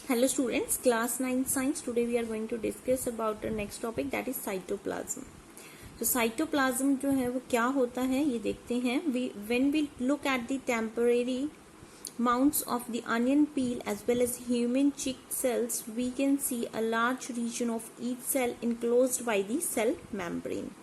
Hello students, class 9 science. Today we are going to discuss about the next topic, that is cytoplasm. तो cytoplasm जो है वो क्या होता है ये देखते हैं. When we look at the temporary mounts of the onion peel as well as human cheek cells, we can see a large region of each cell enclosed by the cell membrane.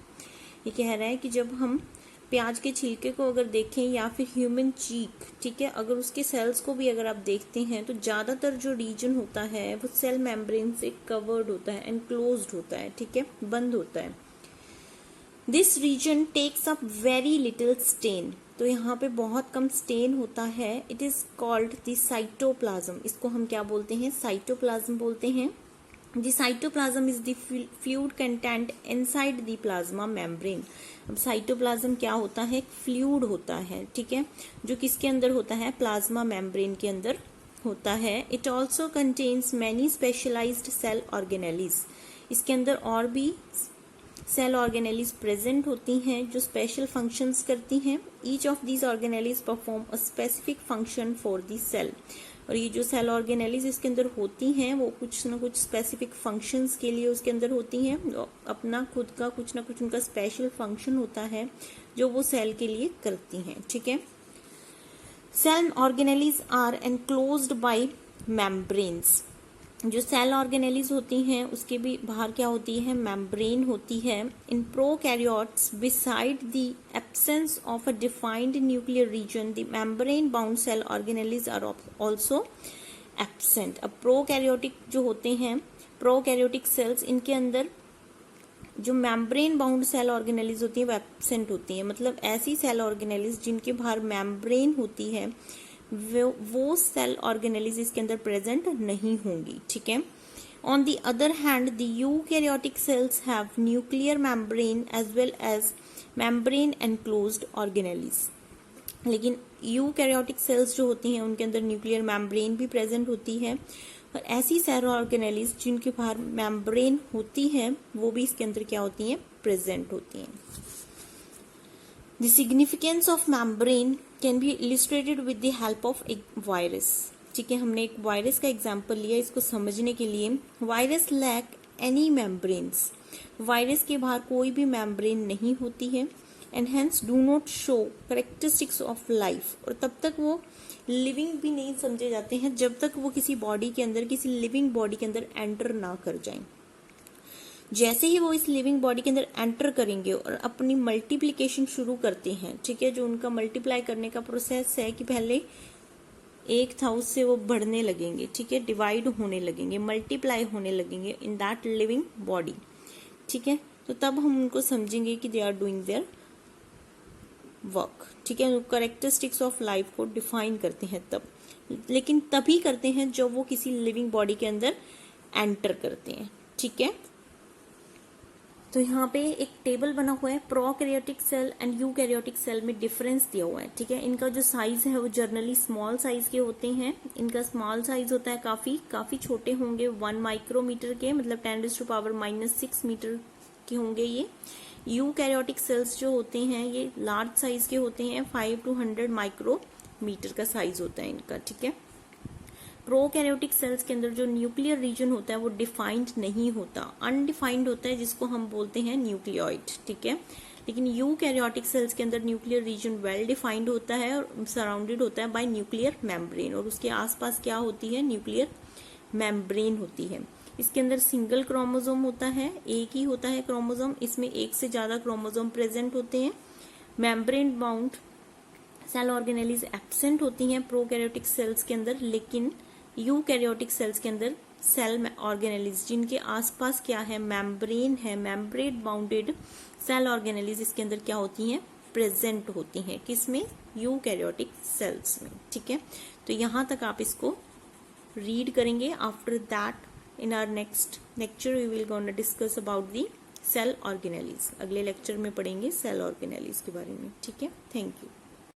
ये कह रहा है कि जब हम प्याज के छिलके को अगर देखें या फिर ह्यूमन चीक, ठीक है, अगर उसके सेल्स को भी अगर आप देखते हैं तो ज़्यादातर जो रीजन होता है वो सेल मेम्ब्रेन से कवर्ड होता है, एनक्लोज्ड होता है, ठीक है, बंद होता है. This region takes up very little stain, तो यहाँ पे बहुत कम स्टेन होता है. It is called the cytoplasm. इसको हम क्या बोलते हैं? साइटोप्लाज्म बोलते हैं. The cytoplasm is the fluid content inside the plasma membrane. अब साइटोप्लाज्म क्या होता है? फ्लूइड होता है, ठीक है, जो किसके अंदर होता है? प्लाज्मा मेम्ब्रेन के अंदर होता है. It also contains many specialised cell organelles. इसके अंदर और भी सेल ऑर्गेनेलीज प्रेजेंट होती हैं जो स्पेशल फंक्शंस करती हैं. Each of these organelles perform a specific function for the cell. और ये जो सेल ऑर्गेनेलीज इसके अंदर होती हैं वो कुछ ना कुछ स्पेसिफिक फंक्शंस के लिए उसके अंदर होती हैं. अपना खुद का कुछ ना कुछ उनका स्पेशल फंक्शन होता है जो वो सेल के लिए करती हैं, ठीक है. Cell organelles are enclosed by membranes. जो सेल ऑर्गेनेलीज होती हैं उसके भी बाहर क्या होती है? मेम्ब्रेन होती है. In prokaryotes besides the absence of a defined nuclear region the membrane bound cell organelles are also absent. अब प्रोकैरियोटिक जो होते हैं, प्रोकैरियोटिक सेल्स, इनके अंदर जो मेम्ब्रेन बाउंड सेल ऑर्गेनेलीज होती है वो एब्सेंट होती है. मतलब ऐसी सेल ऑर्गेनेलीज जिनके बाहर मेम्ब्रेन होती है वो सेल ऑर्गेनेलीज इसके अंदर प्रेजेंट नहीं होंगी, ठीक है. On the other hand the eukaryotic cells have nuclear membrane as well as membrane enclosed organelles. लेकिन यूकैरियोटिक सेल्स जो होती हैं उनके अंदर न्यूक्लियर मेम्ब्रेन भी प्रेजेंट होती है. और ऐसी सेल ऑर्गेनेलीज जिनके बाहर मेम्ब्रेन होती है वो भी इसके अंदर क्या होती हैं? प्रेजेंट होती हैं. The significance of membrane can be illustrated with the help of a virus. ठीक है, हमने एक वायरस का एग्जाम्पल लिया इसको समझने के लिए. Virus lack any membranes. Virus के बाहर कोई भी मेम्ब्रेन नहीं होती है. And hence do not show characteristics of life. और तब तक वो लिविंग भी नहीं समझे जाते हैं जब तक वो किसी बॉडी के अंदर, किसी लिविंग बॉडी के अंदर एंटर ना कर जाएं. जैसे ही वो इस लिविंग बॉडी के अंदर एंटर करेंगे और अपनी मल्टीप्लिकेशन शुरू करते हैं, ठीक है, जो उनका मल्टीप्लाई करने का प्रोसेस है कि पहले एक था उससे वो बढ़ने लगेंगे, ठीक है, डिवाइड होने लगेंगे, मल्टीप्लाई होने लगेंगे इन दैट लिविंग बॉडी, ठीक है. तो तब हम उनको समझेंगे कि they are doing their work, ठीक है. कैरेक्टरिस्टिक्स ऑफ लाइफ को डिफाइन करते हैं तब, लेकिन तभी करते हैं जब वो किसी लिविंग बॉडी के अंदर एंटर करते हैं, ठीक है. तो यहाँ पे एक टेबल बना हुआ है. Prokaryotic cell and eukaryotic cell में डिफरेंस दिया हुआ है, ठीक है. इनका जो साइज है वो जनरली स्मॉल साइज के होते हैं. इनका स्मॉल साइज होता है, काफी छोटे होंगे, 1 माइक्रोमीटर के, मतलब 10⁻⁻⁶ मीटर के होंगे ये. यूकैरियोटिक सेल्स जो होते हैं ये लार्ज साइज के होते हैं, 5 to 100 माइक्रोमीटर का साइज होता है इनका, ठीक है. प्रोकैरियोटिक सेल्स के अंदर जो न्यूक्लियर रीजन होता है वो डिफाइंड नहीं होता, अनडिफाइंड होता है, जिसको हम बोलते हैं न्यूक्लियोइड, ठीक है. लेकिन यूकैरियोटिक सेल्स के अंदर न्यूक्लियर रीजन वेल डिफाइंड होता है और सराउंडेड होता है बाय न्यूक्लियर मेम्ब्रेन. और उसके आसपास क्या होती है? न्यूक्लियर मेम्ब्रेन होती है. इसके अंदर सिंगल क्रोमोसोम होता है, एक ही होता है क्रोमोसोम. इसमें एक से ज्यादा क्रोमोसोम प्रेजेंट होते हैं. Membrane bound cell organelles absent होती हैं प्रोकैरियोटिक सेल्स के अंदर. लेकिन यूकैरियोटिक सेल्स के अंदर सेल ऑर्गेनेलीज जिनके आसपास क्या है? मेम्ब्रेन है, मेम्ब्रेन बाउंडेड सेल ऑर्गेनेलीज इसके अंदर क्या होती हैं? प्रेजेंट होती हैं. किसमें? यूकैरियोटिक सेल्स में, ठीक है. तो यहां तक आप इसको रीड करेंगे. After that in our next lecture we will gonna discuss about the cell organelles. अगले लेक्चर में पढ़ेंगे सेल ऑर्गेनेलीज के बारे में, ठीक है. Thank you.